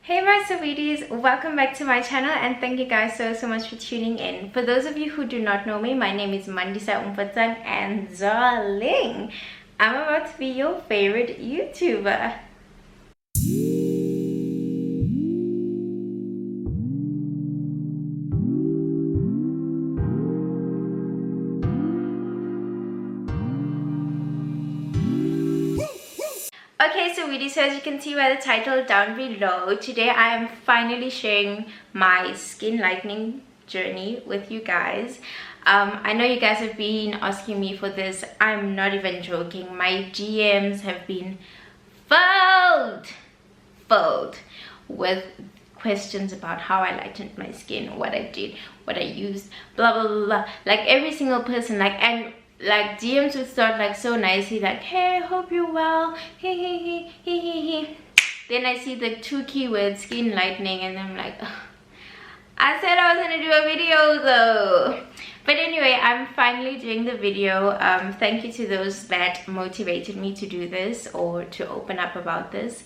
Hey my Saweeties, welcome back to my channel and thank you guys so much for tuning in. For those of you who do not know me, my name is Mandisa Umfatsan and darling, I'm about to be your favorite YouTuber. Okay, so as you can see by the title down below, today I am finally sharing my skin lightening journey with you guys. I know you guys have been asking me for this. I'm not even joking. My DMs have been filled with questions about how I lightened my skin, what I did, what I used, blah blah blah, blah. Like every single person, like DMs would start like so nicely, like, hey, hope you're well, hey. Then I see the two keywords, skin lightening, and I'm like, ugh. I said I was gonna do a video though. But anyway, I'm finally doing the video. Thank you to those that motivated me to do this or to open up about this.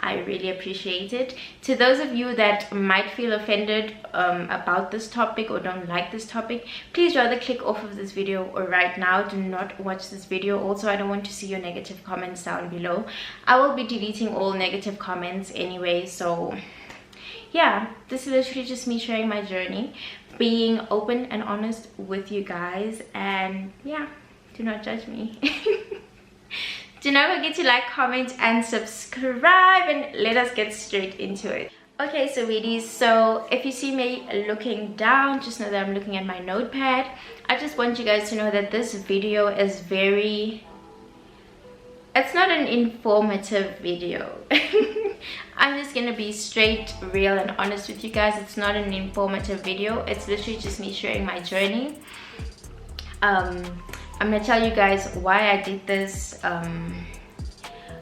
I really appreciate it. To those of you that might feel offended about this topic or don't like this topic, please rather click off of this video or right now. Do not watch this video. Also, I don't want to see your negative comments down below. I will be deleting all negative comments anyway, so yeah, this is literally just me sharing my journey, being open and honest with you guys, and yeah, do not judge me. Do not forget to like, comment and subscribe, and let us get straight into it. Okay, Saweeties, so if you see me looking down, just know that I'm looking at my notepad. I just want you guys to know that this video is it's not an informative video. I'm just gonna be straight, real and honest with you guys. It's not an informative video. It's literally just me sharing my journey. I'm gonna tell you guys why I did this,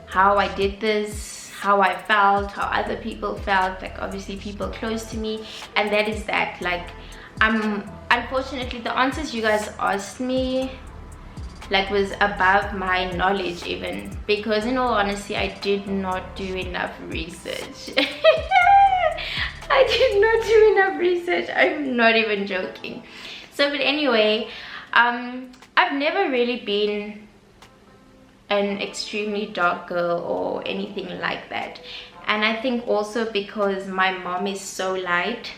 how I did this, how I felt, how other people felt, like obviously people close to me, and that is that. Like, unfortunately the answers you guys asked me like was above my knowledge even, because in all honesty I did not do enough research. I did not do enough research. I'm not even joking. So but anyway, I've never really been an extremely dark girl or anything like that, and I think also because my mom is so light,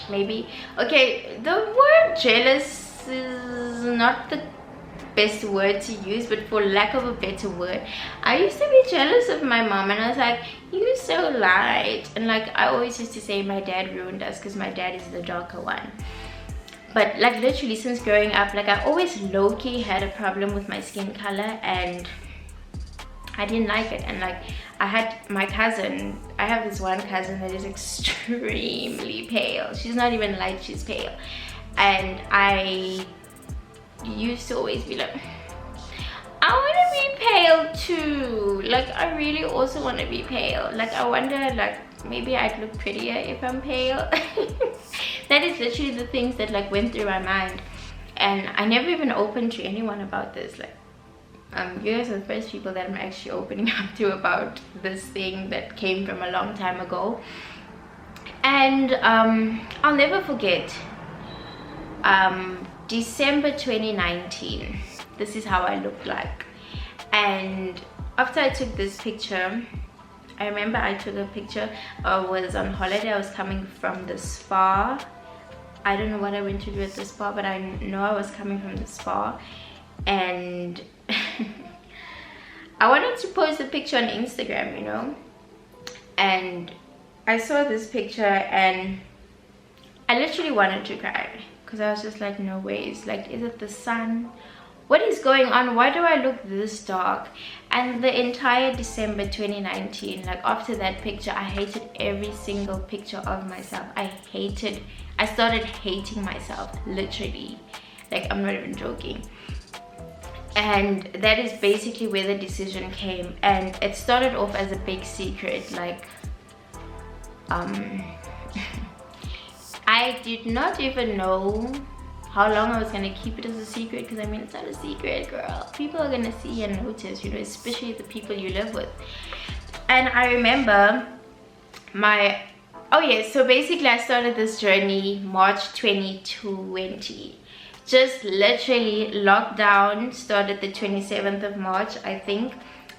maybe. Okay, the word jealous is not the best word to use, but for lack of a better word, I used to be jealous of my mom, and I was like, you're so light. And like I always used to say my dad ruined us because my dad is the darker one. But like literally since growing up, like I always low-key had a problem with my skin color, and I didn't like it. And like I had my cousin, I have this one cousin that is extremely pale. She's not even light, she's pale. And I used to always be like, I want to be pale too. Like I really also want to be pale. Like I wonder, like maybe I'd look prettier if I'm pale. That is literally the things that like went through my mind, and I never even opened to anyone about this. Like you guys are the first people that I'm actually opening up to about this thing that came from a long time ago. And I'll never forget December 2019, this is how I looked like. And after I took this picture, I remember I took a picture. I was on holiday. I was coming from the spa. I don't know what I went to do at the spa, but I know I was coming from the spa, and I wanted to post a picture on Instagram, you know, and I saw this picture and I literally wanted to cry, because I was just like, no ways, like, is it the sun? What is going on? Why do I look this dark? And the entire December 2019, like after that picture, I hated every single picture of myself. I started hating myself, literally. Like, I'm not even joking. And that is basically where the decision came. And it started off as a big secret. Like, I did not even know how long I was gonna keep it as a secret, because I mean, it's not a secret, girl. People are gonna see and notice, you know, especially the people you live with. And I remember Oh yeah, so basically I started this journey March 2020. Just literally lockdown started the 27th of March, I think,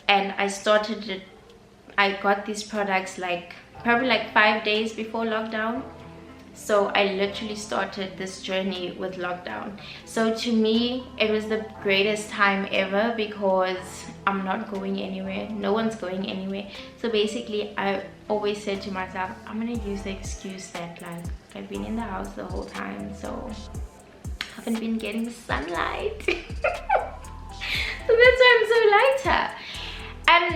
and I started it. I got these products like probably like 5 days before lockdown. So I literally started this journey with lockdown. So to me, it was the greatest time ever because I'm not going anywhere. No one's going anywhere. So basically, I always said to myself, I'm gonna use the excuse that like I've been in the house the whole time, so I haven't been getting sunlight. So that's why I'm so lighter. And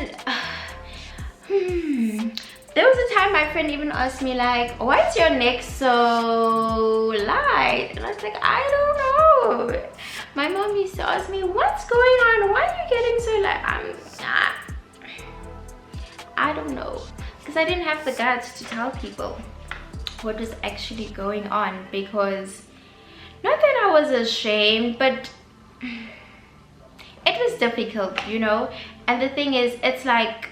there was a time my friend even asked me like, why is your neck so light? And I was like, I don't know. My mom used to ask me, what's going on? Why are you getting so light? I don't know. Because I didn't have the guts to tell people what was actually going on. Because not that I was ashamed, but it was difficult, you know. And the thing is, it's like,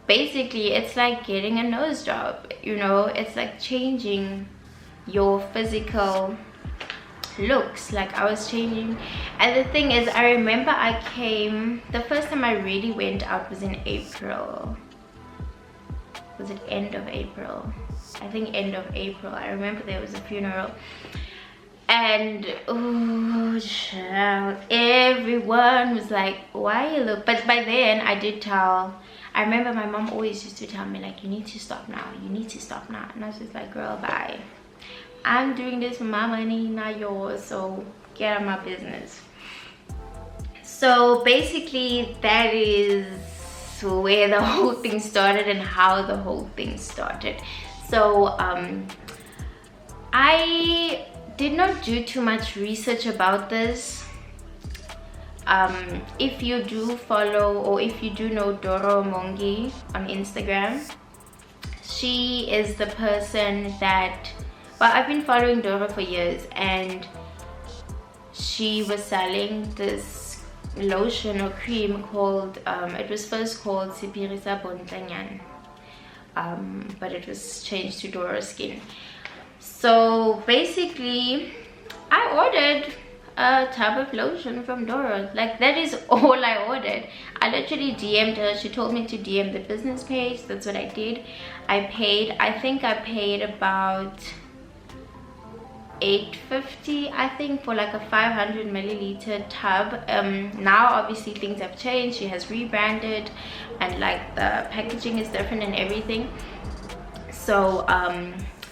basically it's like getting a nose job, you know. It's like changing your physical looks. Like I was changing. And the thing is, I remember the first time I really went out was in April. Was it end of April? I think end of April. I remember there was a funeral, and oh child, everyone was like, why you look. But by then I remember my mom always used to tell me like, you need to stop now, you need to stop now. And I was just like, girl, bye. I'm doing this for my money, not yours, so get out of my business. So basically that is where the whole thing started and how the whole thing started. So I did not do too much research about this. If you do follow, or if you do know Doro Mongi on Instagram, she is the person that, well, I've been following Doro for years, and she was selling this lotion or cream called, it was first called Sipirisa Bontanyan, but it was changed to Doro Skin. So basically I ordered a tub of lotion from Doro. Like that is all I ordered. I literally DM'd her. She told me to DM the business page. That's what I did. I think I paid about $8.50, I think, for like a 500 milliliter tub. Now obviously things have changed. She has rebranded, and like the packaging is different and everything. So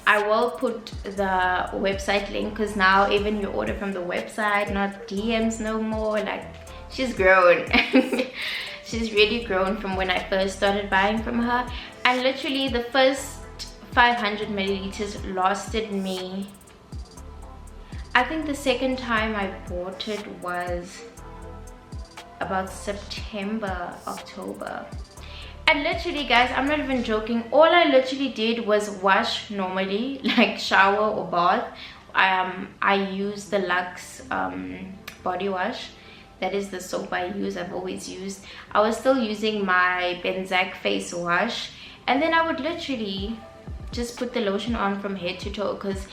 I will put the website link, because now even you order from the website, not DMs no more. Like she's grown. She's really grown from when I first started buying from her. And literally the first 500 milliliters lasted me, I think the second time I bought it was about September, October. And literally guys, I'm not even joking, all I literally did was wash normally, like shower or bath. I use the Lux body wash. That is the soap I use, I've always used. I was still using my Benzac face wash, and then I would literally just put the lotion on from head to toe. Because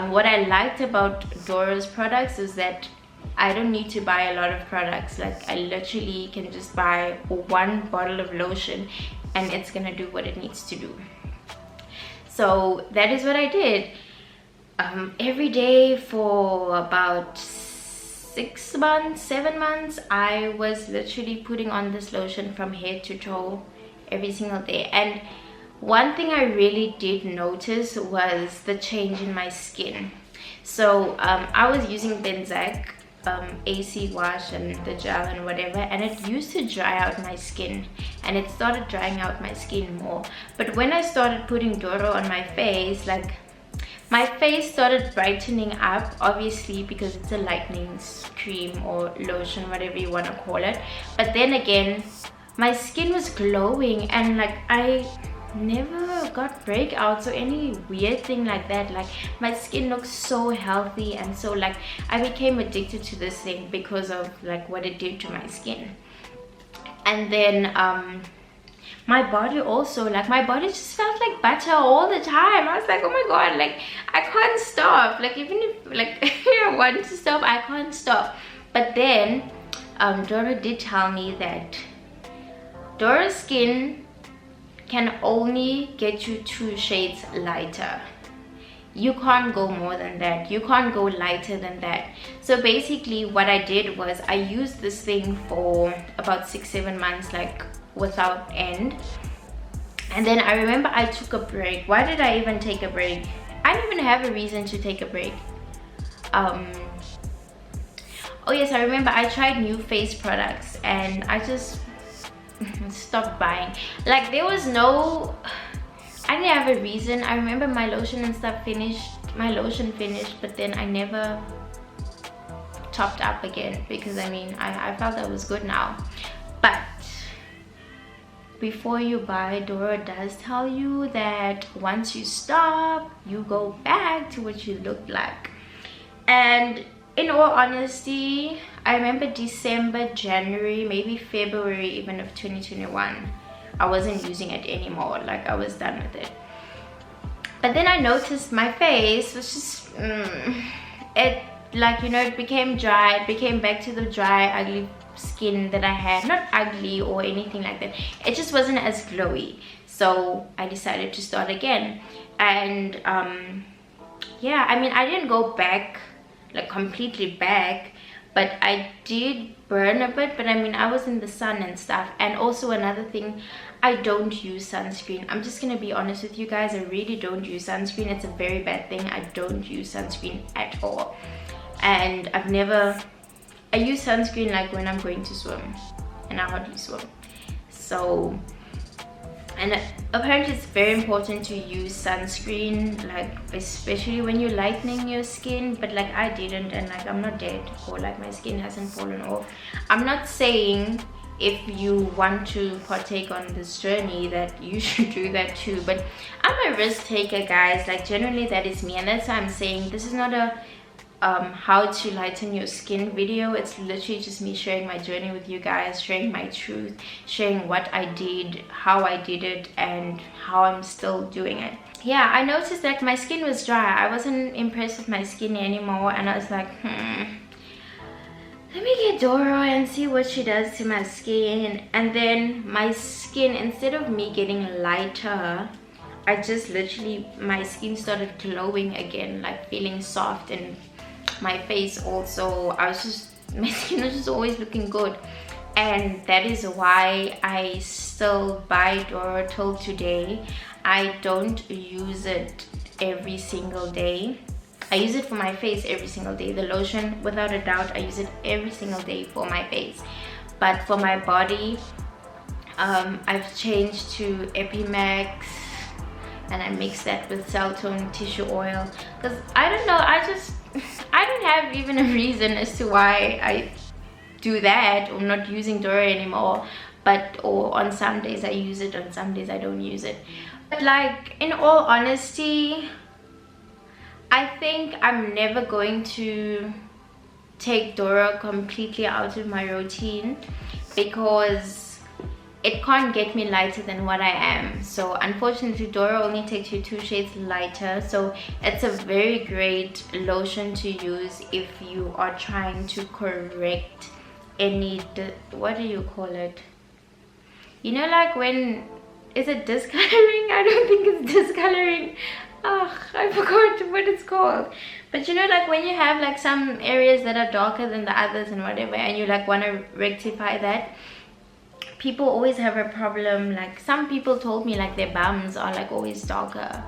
what I liked about Doro's products is that I don't need to buy a lot of products. Like I literally can just buy one bottle of lotion and it's gonna do what it needs to do. So that is what I did. Every day for about 6 months, 7 months, I was literally putting on this lotion from head to toe every single day. And one thing I really did notice was the change in my skin. So I was using Benzac AC wash and the gel and whatever, and it used to dry out my skin, and it started drying out my skin more. But when I started putting Doro on my face, like my face started brightening up, obviously because it's a lightening cream or lotion, whatever you want to call it. But then again, my skin was glowing, and like I never got breakouts or any weird thing like that. Like my skin looks so healthy, and so like I became addicted to this thing because of like what it did to my skin. And then my body also, like my body just felt like butter all the time. I was like, oh my god, like I can't stop. Like even if like I want to stop, I can't stop. But then Dora did tell me that Dora's skin can only get you 2 shades lighter. You can't go more than that. You can't go lighter than that. So basically what I did was I used this thing for about 6-7 months, like without end. And then I remember I took a break. Why did I even take a break? I didn't even have a reason to take a break. Oh yes, I remember I tried new face products and I just stopped buying. Like there was no, I didn't have a reason. I remember my lotion and stuff finished, my lotion finished, but then I never topped up again because I mean I felt I was good now. But before you buy, Dora does tell you that once you stop, you go back to what you looked like. And in all honesty, I remember December, January, maybe February even of 2021, I wasn't using it anymore. Like I was done with it. But then I noticed my face was just it, like, you know, it became dry. It became back to the dry, ugly skin that I had. Not ugly or anything like that, it just wasn't as glowy. So I decided to start again. And yeah, I mean I didn't go back, like completely back, but I did burn a bit. But I mean I was in the sun and stuff. And also another thing, I don't use sunscreen. I'm just gonna be honest with you guys, I really don't use sunscreen. It's a very bad thing. I don't use sunscreen at all. And I use sunscreen like when I'm going to swim, and I hardly swim. So, and apparently it's very important to use sunscreen, like especially when you're lightening your skin. But like I didn't, and like I'm not dead, or like my skin hasn't fallen off. I'm not saying if you want to partake on this journey that you should do that too, but I'm a risk taker, guys. Like generally that is me, and that's why I'm saying this is not a how to lighten your skin video. It's literally just me sharing my journey with you guys, sharing my truth, sharing what I did, how I did it, and how I'm still doing it. Yeah, I noticed that my skin was dry. I wasn't impressed with my skin anymore, and I was like, let me get Dora and see what she does to my skin. And then my skin, instead of me getting lighter, I just literally, my skin started glowing again, like feeling soft, and my face also, my skin was just always looking good. And that is why I still buy Dora till today. I don't use it every single day. I use it for my face every single day. The lotion, without a doubt, I use it every single day for my face. But for my body, I've changed to Epimax, and I mix that with Celltone tissue oil, because I don't know, I don't have even a reason as to why I do that, or not using Dora anymore. But or on some days I use it, on some days I don't use it. But like in all honesty, I think I'm never going to take Dora completely out of my routine, because it can't get me lighter than what I am. So unfortunately Dora only takes you 2 shades lighter. So it's a very great lotion to use if you are trying to correct any, what do you call it? You know, like when, is it discoloring? I don't think it's discoloring. Oh, I forgot what it's called. But you know, like when you have like some areas that are darker than the others and whatever, and you like want to rectify that, people always have a problem. Like some people told me like their bums are like always darker.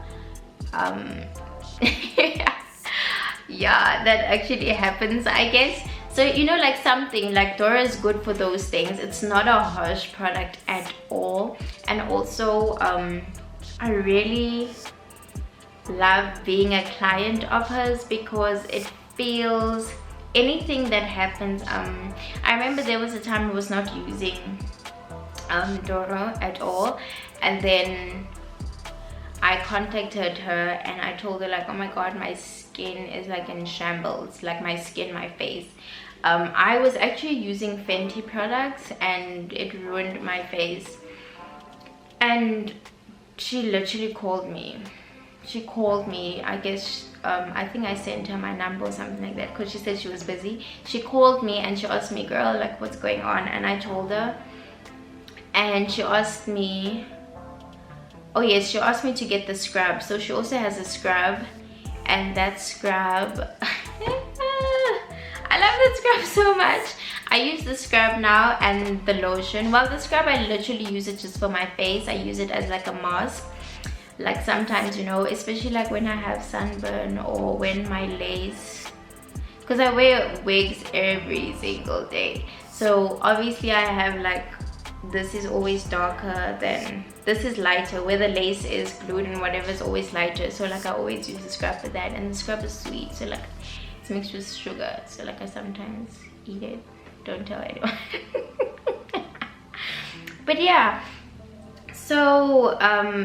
Yeah, that actually happens, I guess. So you know, like something like Dora is good for those things. It's not a harsh product at all. And also I really love being a client of hers, because it feels, anything that happens, I remember there was a time I was not using Dora at all, and then I contacted her and I told her like, oh my god, my skin is like in shambles, like my skin, my face. I was actually using Fenty products and it ruined my face. And she literally called me. She called me, I guess, I think I sent her my number or something like that, because she said she was busy. She called me and she asked me, girl, like, what's going on? And I told her, and she asked me, oh yes, she asked me to get the scrub. So she also has a scrub, and that scrub I love that scrub so much. I use the scrub now and the lotion. Well, the scrub, I literally use it just for my face. I use it as like a mask. Like sometimes, you know, especially like when I have sunburn or when my lace, because I wear wigs every single day. So obviously I have like, this is always darker than, this is lighter, where the lace is glued and whatever is always lighter. So like I always use the scrub for that, and the scrub is sweet. So like it's mixed with sugar. So like I sometimes eat it. Don't tell anyone. But yeah. So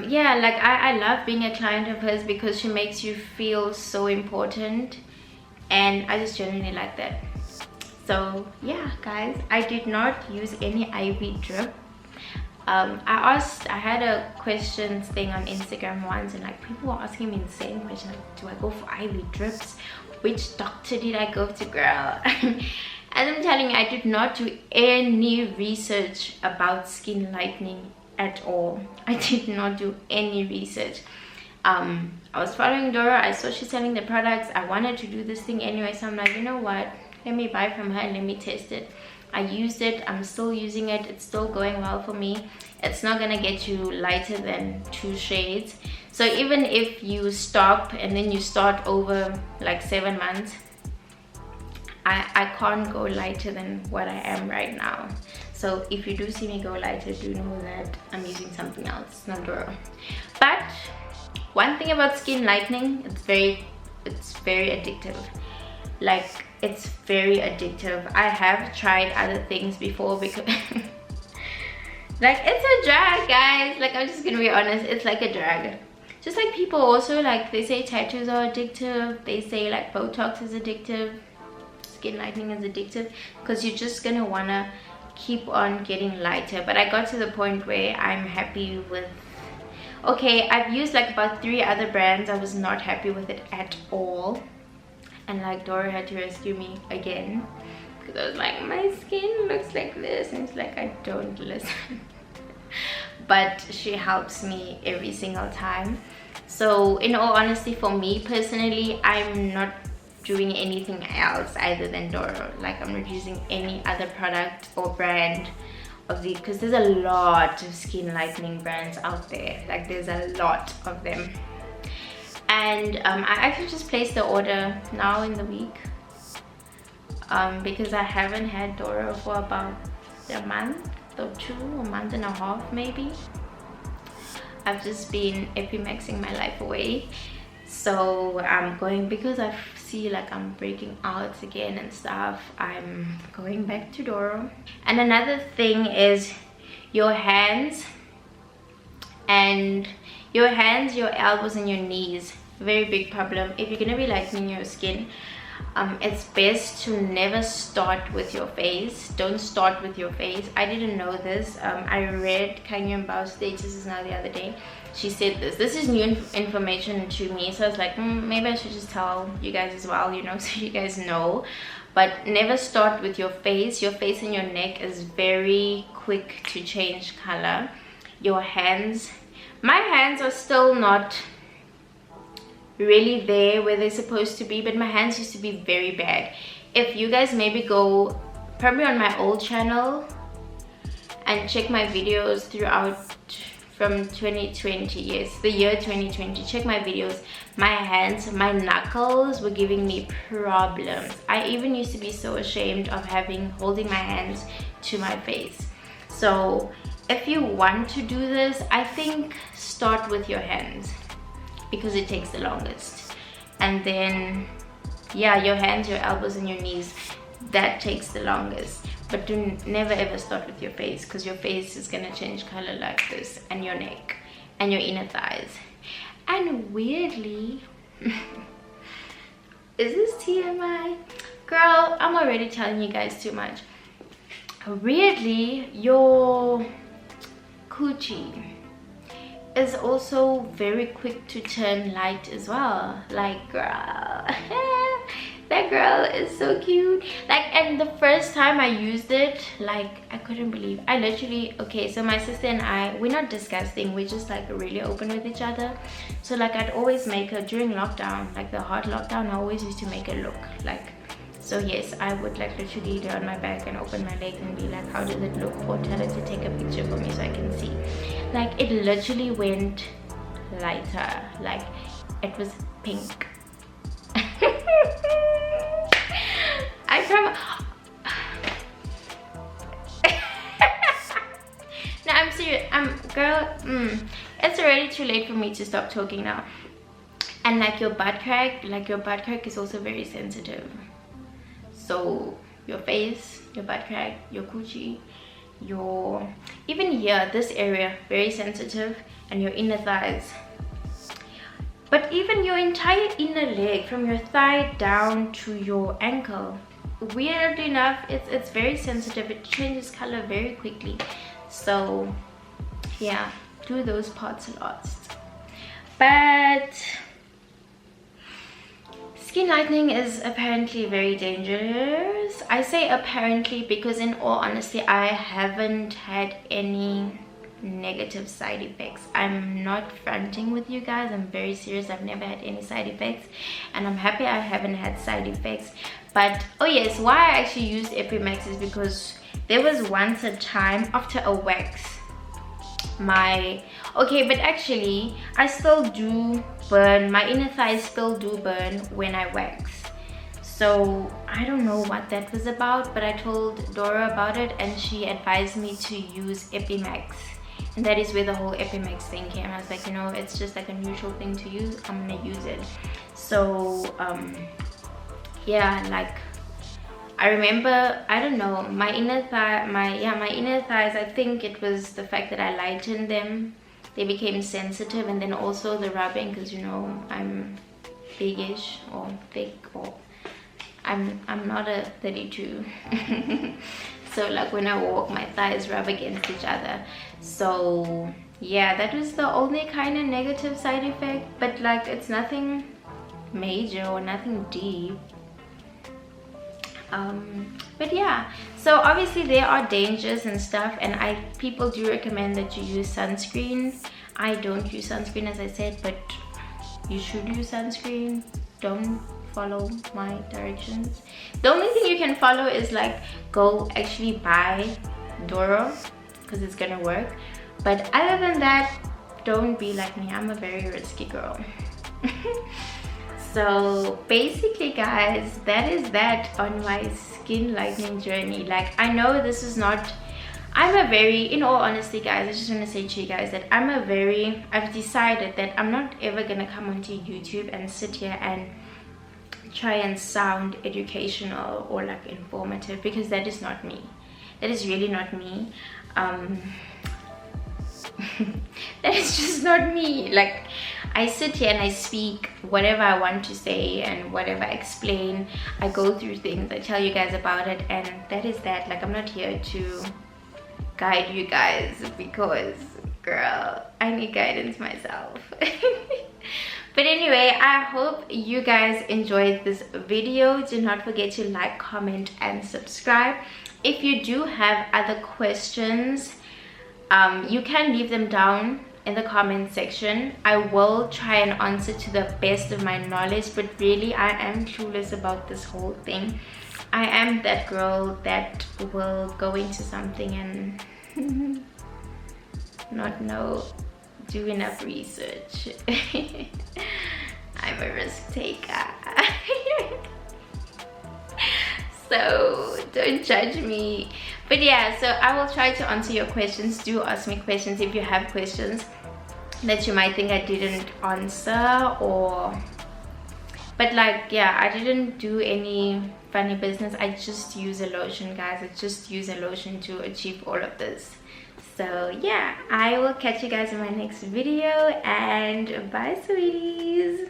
yeah, like I love being a client of hers because she makes you feel so important, and I just genuinely like that. So yeah guys, I did not use any IV drip. I had a questions thing on Instagram once, and like people were asking me the same question, like, do I go for IV drips? Which doctor did I go to, girl? As I'm telling you, I did not do any research about skin lightening at all. I did not do any research. I was following Dora. I saw she's selling the products. I wanted to do this thing anyway, so I'm like, you know what, let me buy from her and let me test it. I used it. I'm still using it. It's still going well for me. It's not gonna get you lighter than 2 shades. So even if you stop and then you start over like 7 months, I can't go lighter than what I am right now. So if you do see me go lighter, do know that I'm using something else, not Dora. But one thing about skin lightening, it's very addictive. Like, it's very addictive. I have tried other things before because like, it's a drag, guys. Like, I'm just gonna be honest, it's like a drag. Just like people also, like, they say tattoos are addictive, they say like Botox is addictive, skin lightening is addictive, because you're just gonna wanna keep on getting lighter. But I got to the point where I'm happy with, okay, I've used like about 3 other brands. I was not happy with it at all, and like Dora had to rescue me again because I was like, my skin looks like this, and it's like, I don't listen. But she helps me every single time. So in all honesty, for me personally, I'm not doing anything else other than Dora. Like, I'm not using any other product or brand of these, because there's a lot of skin lightening brands out there. Like, there's a lot of them. And I actually just placed the order now in the week, because I haven't had Dora for about a month or 2, a month and a half maybe. I've just been epimaxing my life away. So I'm going, because I see like I'm breaking out again and stuff, I'm going back to Dora. And another thing is your hands, and your hands, your elbows and your knees. Very big problem if you're gonna be lightening your skin. It's best to never start with your face. Don't start with your face. I didn't know this. I read Kanye Mbao's statuses now the other day. She said this is new information to me, so I was like, maybe I should just tell you guys as well, you know, so you guys know. But never start with your face. Your face and your neck is very quick to change color. Your hands, my hands are still not really there where they're supposed to be, but my hands used to be very bad. If you guys maybe go probably on my old channel and check my videos throughout from 2020, yes, the year 2020, check my videos, my hands, my knuckles were giving me problems. I even used to be so ashamed of holding my hands to my face. So if you want to do this, I think start with your hands, because it takes the longest. And then yeah, your hands, your elbows and your knees, that takes the longest. But do never ever start with your face, because your face is gonna change color like this, and your neck and your inner thighs. And weirdly is this TMI? Girl, I'm already telling you guys too much. Weirdly, your coochie, is also very quick to turn light as well. Like, girl, that girl is so cute. Like, and the first time I used it, like, I couldn't believe, I literally, okay, so my sister and I, we're not disgusting, we're just like really open with each other. So like, I'd always make her during lockdown, like the hard lockdown, I always used to make her look like, so yes, I would like literally lay on my back and open my legs and be like, how does it look, or tell her to take a picture for me so I can see. Like, it literally went lighter, like it was pink. I come. No, I'm serious. Girl, it's already too late for me to stop talking now. And like your butt crack, is also very sensitive. So your face, your butt crack, your coochie, your, even here, this area, very sensitive, and your inner thighs. But even your entire inner leg, from your thigh down to your ankle, weird enough, it's very sensitive. It changes color very quickly. So yeah, do those parts a lot. But skin lightening is apparently very dangerous. I say apparently because in all honesty, I haven't had any negative side effects. I'm not fronting with you guys, I'm very serious. I've never had any side effects, and I'm happy I haven't had side effects. But oh yes, why I actually used Epimax is because there was once a time after a wax, okay, but actually I still do burn, my inner thighs still do burn when I wax. So I don't know what that was about, but I told Dora about it and she advised me to use Epimax, and that is where the whole Epimax thing came. I was like, you know, it's just like a neutral thing to use, I'm gonna use it. So yeah, like I remember, I don't know, my inner thighs, I think it was the fact that I lightened them, they became sensitive, and then also the rubbing, because you know I'm biggish or thick, or I'm not a 32. So like when I walk, my thighs rub against each other. So yeah, that was the only kind of negative side effect, but like it's nothing major or nothing deep. But yeah, so obviously there are dangers and stuff, and people do recommend that you use sunscreen. I don't use sunscreen, as I said, but you should use sunscreen. Don't follow my directions. The only thing you can follow is like go actually buy Doro, because it's gonna work. But other than that, don't be like me. I'm a very risky girl. So basically guys, that is that on my skin lightening journey. Like, I know this is not, in all honesty guys, I just want to say to you guys that I've decided that I'm not ever gonna come onto YouTube and sit here and try and sound educational or like informative, because that is not me. That is really not me. That is just not me. Like, I sit here and I speak whatever I want to say and whatever I explain. I go through things, I tell you guys about it, and that is that. Like, I'm not here to guide you guys, because girl, I need guidance myself. But anyway, I hope you guys enjoyed this video. Do not forget to like, comment, and subscribe. If you do have other questions, you can leave them down in the comment section. I will try and answer to the best of my knowledge, but really I am clueless about this whole thing. I am that girl that will go into something and not do enough research. I'm a risk taker. So don't judge me. But yeah, so I will try to answer your questions. Do ask me questions if you have questions that you might think I didn't answer, or but like, yeah, I didn't do any funny business. I just use a lotion, guys. I just use a lotion to achieve all of this. So yeah, I will catch you guys in my next video, and bye sweeties.